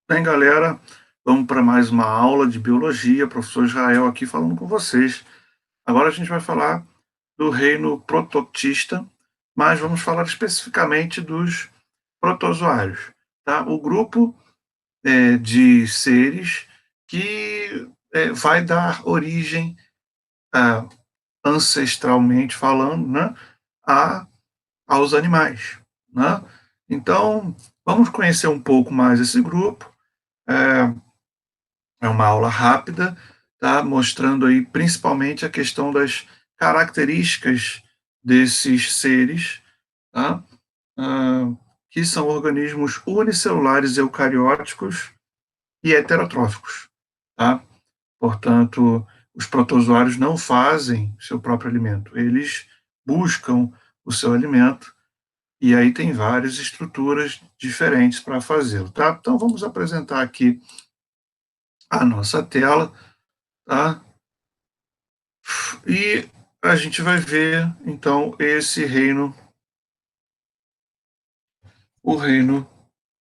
Bem, galera, vamos para mais uma aula de biologia. Professor Israel aqui falando com vocês. Agora a gente vai falar do reino protoctista, mas vamos falar especificamente dos protozoários, tá? O grupo de seres que vai dar origem, ah, ancestralmente falando, né, a, aos animais, né? Então, vamos conhecer um pouco mais esse grupo. É, É uma aula rápida, tá? Mostrando aí principalmente a questão das características desses seres, tá? Ah, que são organismos unicelulares eucarióticos e heterotróficos, tá? Portanto, os protozoários não fazem seu próprio alimento, eles buscam o seu alimento e aí tem várias estruturas diferentes para fazê-lo, tá? Então vamos apresentar aqui a nossa tela, tá? E a gente vai ver, então, esse reino, o reino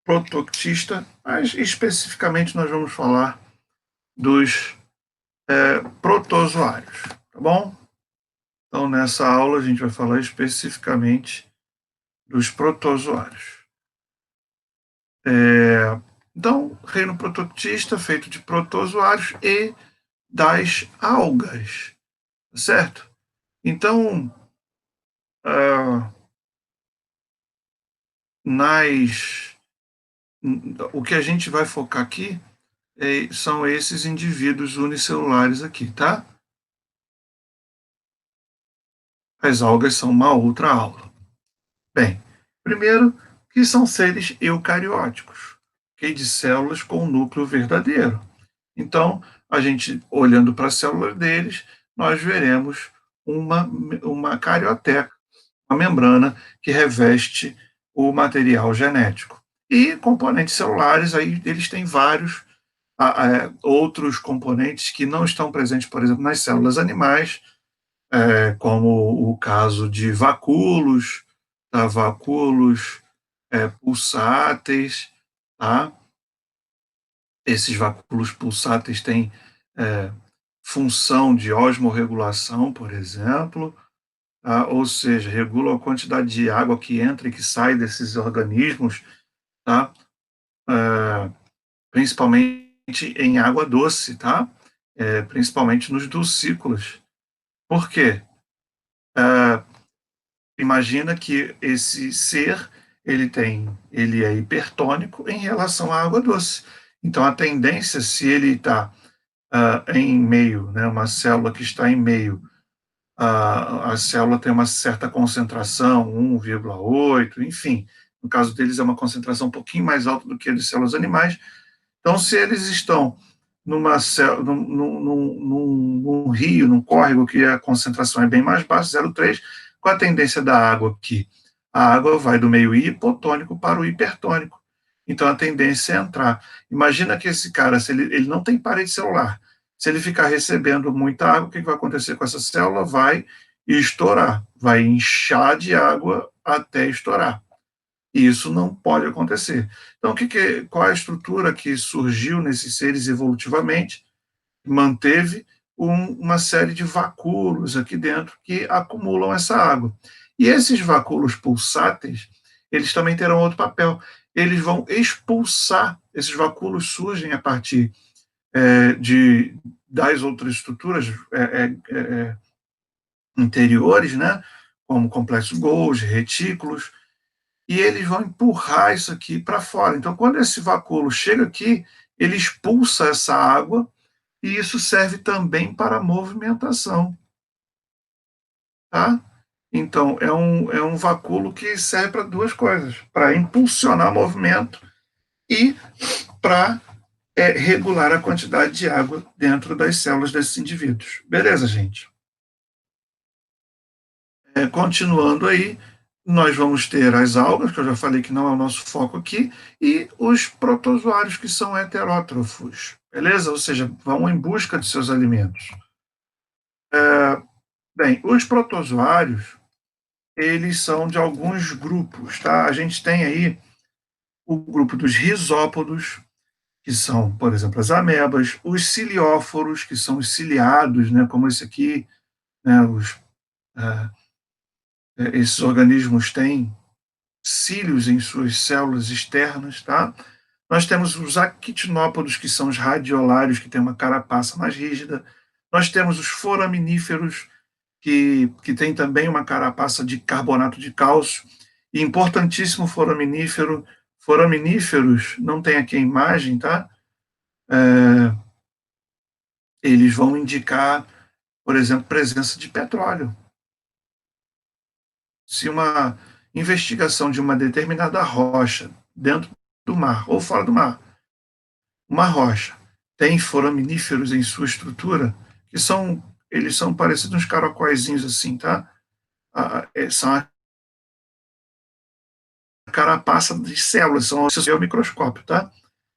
protoctista, mas especificamente nós vamos falar dos protozoários, tá bom? Então, nessa aula, a gente vai falar especificamente dos protozoários. Então, reino protoctista feito de protozoários e das algas, certo? Então, uh, nas, o que a gente vai focar aqui são esses indivíduos unicelulares aqui, tá? As algas são uma outra aula. Bem, primeiro, que são seres eucarióticos, okay? De células com núcleo verdadeiro. Então, a gente, olhando para as células deles, nós veremos uma carioteca, uma membrana que reveste o material genético. E componentes celulares, aí eles têm vários outros componentes que não estão presentes, por exemplo, nas células animais, como o caso de vacúolos, tá? Vacúolos pulsáteis, tá? Esses vacúolos pulsáteis têm é, função de osmorregulação, por exemplo, tá? Ou seja, regulam a quantidade de água que entra e que sai desses organismos, tá? É, principalmente em água doce, tá? Principalmente nos dulcícolas. Por quê? Ah, imagina que esse ser ele é hipertônico em relação à água doce. Então a tendência, se ele está em meio, né, uma célula que está em meio, a célula tem uma certa concentração, 1,8, enfim. No caso deles é uma concentração um pouquinho mais alta do que a de células animais. Então, se eles estão num rio, num córrego, que a concentração é bem mais baixa, 0,3, com a tendência da água que a água vai do meio hipotônico para o hipertônico. Então, a tendência é entrar. Imagina que esse cara, se ele não tem parede celular, se ele ficar recebendo muita água, o que vai acontecer com essa célula? Vai estourar, vai inchar de água até estourar. E isso não pode acontecer. Então, qual é a estrutura que surgiu nesses seres evolutivamente? Manteve uma série de vacúolos aqui dentro que acumulam essa água. E esses vacúolos pulsáteis, eles também terão outro papel. Eles vão expulsar, esses vacúolos surgem a partir das outras estruturas interiores, né? Como complexo Golgi, retículos, e eles vão empurrar isso aqui para fora. Então, quando esse vacúolo chega aqui, ele expulsa essa água e isso serve também para a movimentação, tá? Então, é um vacúolo que serve para duas coisas, para impulsionar o movimento e para regular a quantidade de água dentro das células desses indivíduos. Beleza, gente? Continuando aí, nós vamos ter as algas, que eu já falei que não é o nosso foco aqui, e os protozoários, que são heterótrofos, beleza? Ou seja, vão em busca de seus alimentos. Bem, os protozoários, eles são de alguns grupos, tá? A gente tem aí o grupo dos risópodos, que são, por exemplo, as amebas, os cilióforos, que são os ciliados, né, como esse aqui, né, esses organismos têm cílios em suas células externas, tá? Nós temos os actinópodos, que são os radiolários, que têm uma carapaça mais rígida. Nós temos os foraminíferos, que têm também uma carapaça de carbonato de cálcio. E importantíssimo foraminíferos, não tem aqui a imagem, tá? Eles vão indicar, por exemplo, presença de petróleo. Se uma investigação de uma determinada rocha dentro do mar ou fora do mar, uma rocha tem foraminíferos em sua estrutura, que eles são parecidos uns caracóizinhos assim, tá? São a carapaça de células, são o microscópio, tá?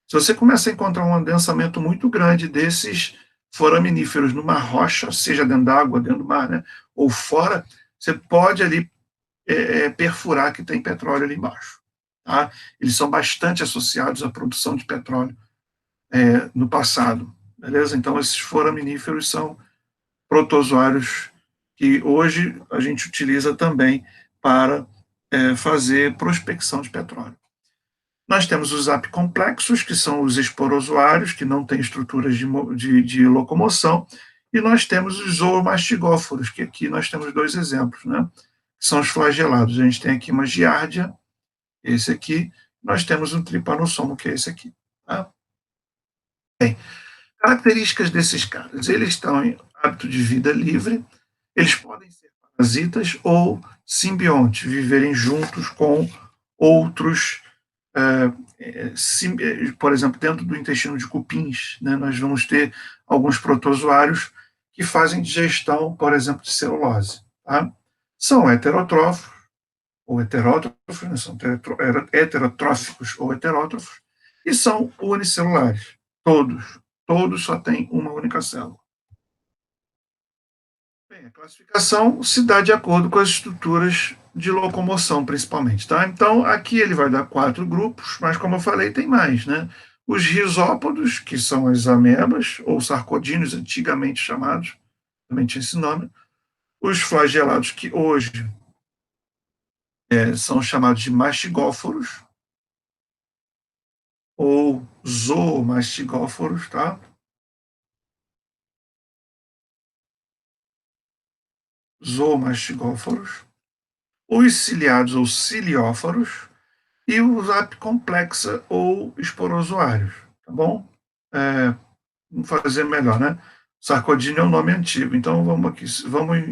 Se você começa a encontrar um adensamento muito grande desses foraminíferos numa rocha, seja dentro d'água, dentro do mar, né, ou fora, você pode ali perfurar que tem petróleo ali embaixo. Tá? Eles são bastante associados à produção de petróleo no passado. Beleza? Então, esses foraminíferos são protozoários que hoje a gente utiliza também para fazer prospecção de petróleo. Nós temos os apicomplexos, que são os esporozoários, que não têm estruturas de locomoção, e nós temos os zoomastigóforos, que aqui nós temos dois exemplos, né? Que são os flagelados. A gente tem aqui uma giardia, esse aqui, nós temos um tripanossomo, que é esse aqui. Tá? Bem, características desses caras, eles estão em hábito de vida livre, eles podem ser parasitas ou simbiontes, viverem juntos com outros por exemplo, dentro do intestino de cupins, né, nós vamos ter alguns protozoários que fazem digestão, por exemplo, de celulose. Tá? São heterotrófos ou heterótrofos, né, são heterotróficos ou heterótrofos, e são unicelulares. Todos só têm uma única célula. Bem, a classificação se dá de acordo com as estruturas de locomoção, principalmente, tá? Então, aqui ele vai dar 4 grupos, mas como eu falei, tem mais, né? Os risópodos, que são as amebas, ou sarcodíneos, antigamente chamados, também tinha esse nome. Os flagelados, que hoje são chamados de mastigóforos, ou zoomastigóforos, tá? Zoomastigóforos. Os ciliados, ou cilióforos, e os apicomplexa ou esporozoários, tá bom? Vamos fazer melhor, né? Sarcodine é um nome antigo, então vamos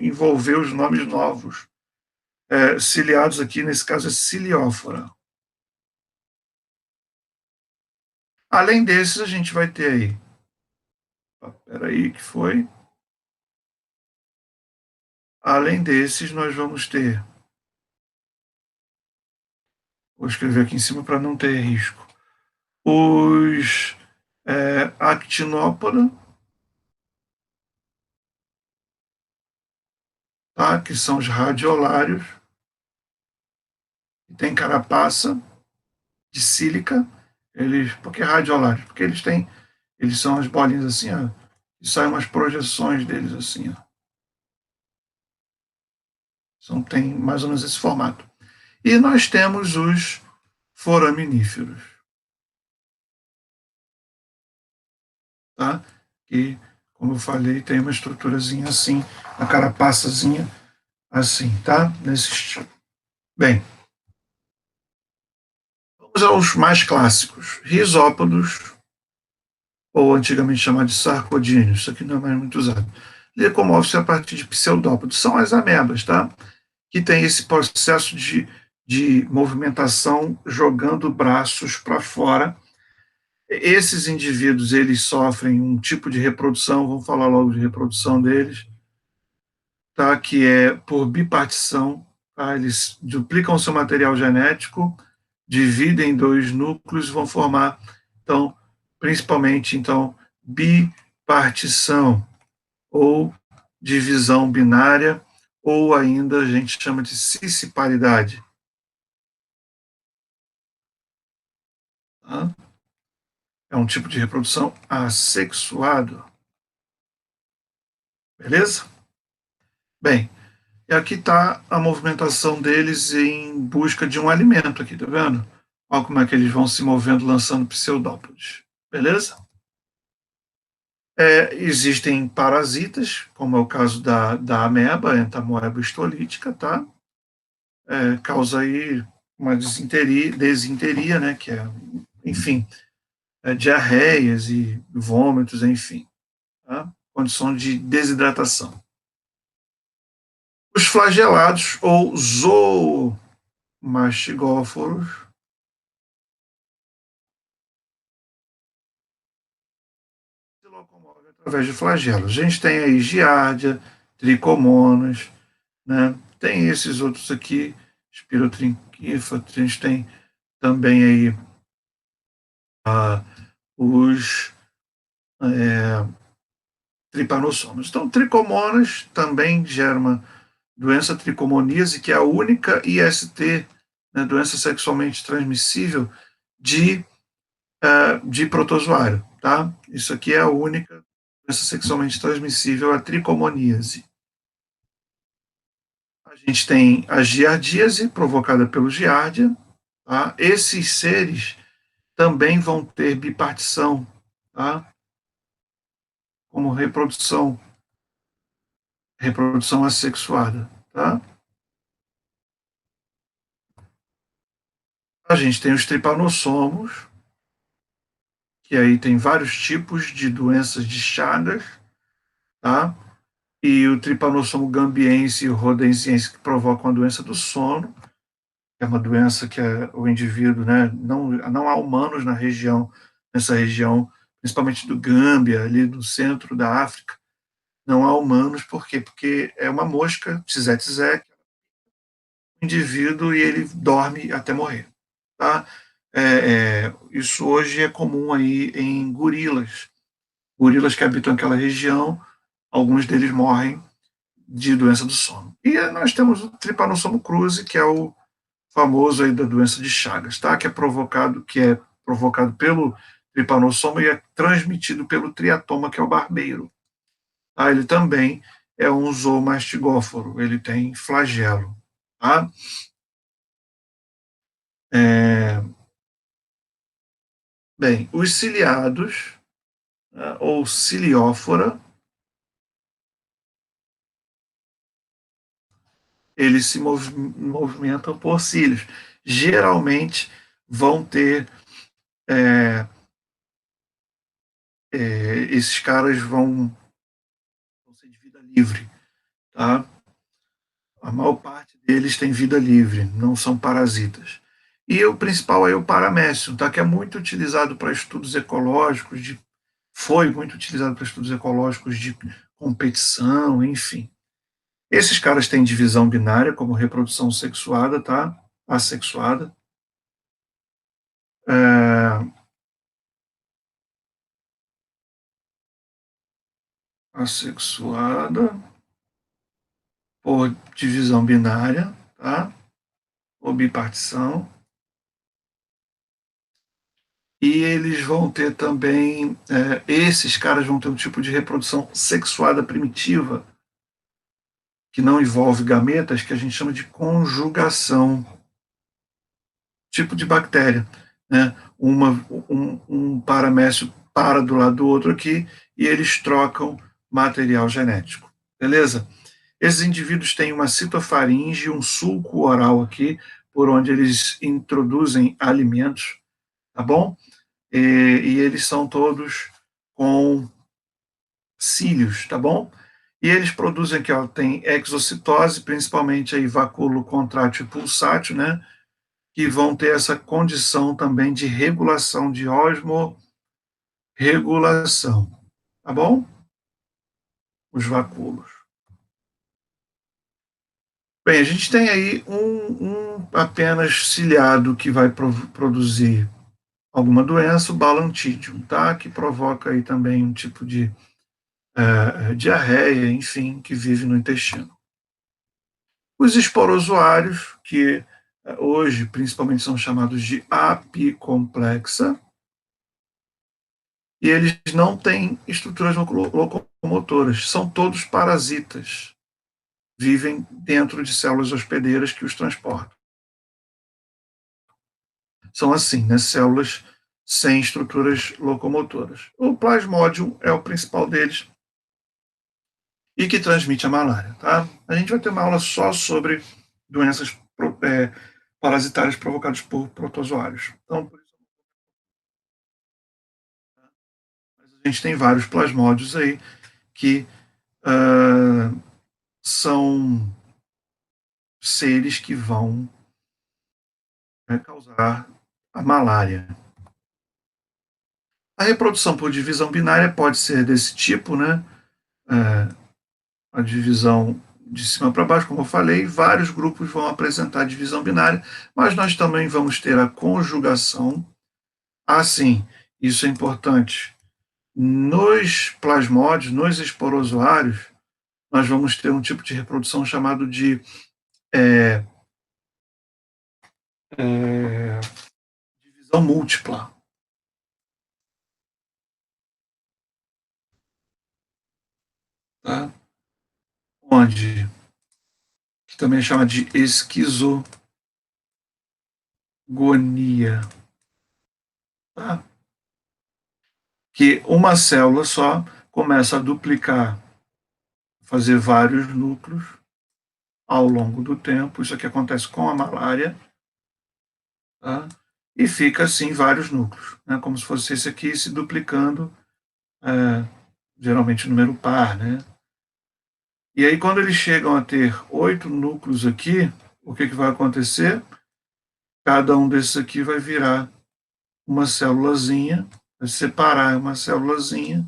envolver os nomes novos. Ciliados aqui, nesse caso, é ciliófora. Além desses, a gente vai ter aí. Espera aí, que foi? Além desses, nós vamos ter. Vou escrever aqui em cima para não ter risco. Os actinópoda, tá? Que são os radiolários, que tem carapaça de sílica. Por que radiolários? Porque eles são as bolinhas assim, ó, e saem umas projeções deles assim, ó. Tem mais ou menos esse formato. E nós temos os foraminíferos, tá? Que, como eu falei, tem uma estruturazinha assim, uma carapaçazinha assim, tá? Nesse estilo. Bem, vamos aos mais clássicos. Risópodos, ou antigamente chamado de sarcodíneos, isso aqui não é mais muito usado. Lecomorfos a partir de pseudópodos, são as amebas, tá? Que tem esse processo de movimentação jogando braços para fora. Esses indivíduos, eles sofrem um tipo de reprodução, vamos falar logo de reprodução deles, tá? Que é por bipartição, tá? Eles duplicam seu material genético, dividem em dois núcleos, vão formar, então, principalmente, então, bipartição, ou divisão binária, ou ainda a gente chama de cisparidade. Tá? É um tipo de reprodução assexuado. Beleza? Bem, e aqui está a movimentação deles em busca de um alimento aqui, tá vendo? Olha como é que eles vão se movendo lançando pseudópodes. Beleza? Existem parasitas, como é o caso da ameba, entamoeba histolítica, tá? Causa aí uma desinteria, né? Que é, enfim, diarreias e vômitos, enfim, tá? Condição de desidratação. Os flagelados ou zoomastigóforos se locomovem através de flagelos. A gente tem aí giardia, tricomonas, né? Tem esses outros aqui, espirotrinquífera, a gente tem também aí os tripanossomos. Então, tricomonas também gera uma doença tricomoníase, que é a única IST, né, doença sexualmente transmissível de protozoário, tá? Isso aqui é a única doença sexualmente transmissível, a tricomoníase. A gente tem a giardíase, provocada pelo giardia, tá? Esses seres também vão ter bipartição, tá? Como reprodução assexuada, tá? A gente tem os tripanossomos, que aí tem vários tipos de doenças de Chagas, tá? E o tripanossomo gambiense e o rhodesiense que provocam a doença do sono, que é uma doença que o indivíduo, né, não há humanos nessa região, principalmente do Gâmbia, ali do centro da África, não há humanos, por quê? Porque é uma mosca, tizé, indivíduo e ele dorme até morrer, tá? Isso hoje é comum aí em gorilas que habitam aquela região, alguns deles morrem de doença do sono. E nós temos o Trypanossomo cruzi, que é o famoso aí da doença de Chagas, tá? Que é provocado pelo Trypanossomo e é transmitido pelo triatoma, que é o barbeiro. Tá? Ele também é um zoomastigóforo, ele tem flagelo, tá? É, Bem, os ciliados, né, ou ciliófora, eles se movimentam por cílios. Geralmente vão ter esses caras vão ser de vida livre, tá? A maior parte deles tem vida livre, não são parasitas. E o principal é o paramécio, tá? Que é muito utilizado para estudos ecológicos, foi muito utilizado para estudos ecológicos de competição, enfim. Esses caras têm divisão binária, como reprodução sexuada, tá? Assexuada. É, assexuada por divisão binária, tá? Ou bipartição. E eles vão ter também, esses caras vão ter um tipo de reprodução sexuada primitiva, que não envolve gametas, que a gente chama de conjugação, tipo de bactéria, né? Um paramécio para do lado do outro aqui e eles trocam material genético, beleza? Esses indivíduos têm uma citofaringe, um sulco oral aqui, por onde eles introduzem alimentos, tá bom? E eles são todos com cílios, tá bom? E eles produzem aqui, ó, tem exocitose, principalmente aí vacúolo contrátil e pulsátil, né? Que vão ter essa condição também de regulação, de osmorregulação, tá bom? Os vacúolos. Bem, a gente tem aí um apenas ciliado que vai produzir alguma doença, o balantídeo, tá? Que provoca aí também um tipo de diarreia, enfim, que vive no intestino. Os esporozoários, que hoje principalmente são chamados de apicomplexa, e eles não têm estruturas locomotoras, são todos parasitas, vivem dentro de células hospedeiras que os transportam. São assim, né, células sem estruturas locomotoras. O plasmodium é o principal deles e que transmite a malária, tá? A gente vai ter uma aula só sobre doenças parasitárias provocadas por protozoários. Então, a gente tem vários plasmódios aí que são seres que vão, né, causar a malária. A reprodução por divisão binária pode ser desse tipo, né? É, a divisão de cima para baixo, como eu falei, vários grupos vão apresentar divisão binária, mas nós também vamos ter a conjugação. Assim, isso é importante. Nos plasmódios, nos esporozoários, nós vamos ter um tipo de reprodução chamado de divisão múltipla, tá? Onde que também chama de esquizogonia, tá? Que uma célula só começa a duplicar, fazer vários núcleos ao longo do tempo. Isso aqui acontece com a malária, tá? E fica assim vários núcleos, né? Como se fosse esse aqui se duplicando, geralmente número par, né? E aí, quando eles chegam a ter 8 núcleos aqui, o que, que vai acontecer? Cada um desses aqui vai virar uma célulazinha, vai separar uma célulazinha,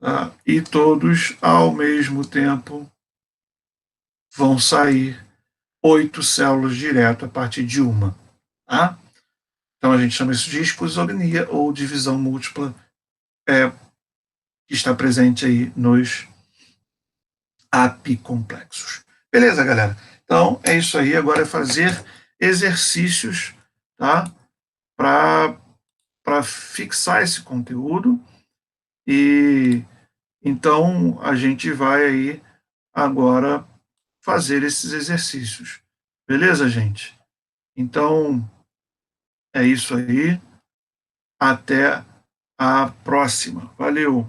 tá? E todos, ao mesmo tempo, vão sair 8 células direto a partir de uma, tá? Então, a gente chama isso de esquizogonia ou divisão múltipla, que está presente aí nos apicomplexos. Beleza, galera? Então, é isso aí. Agora é fazer exercícios, tá? Para fixar esse conteúdo. E então a gente vai aí agora fazer esses exercícios. Beleza, gente? Então é isso aí. Até a próxima. Valeu!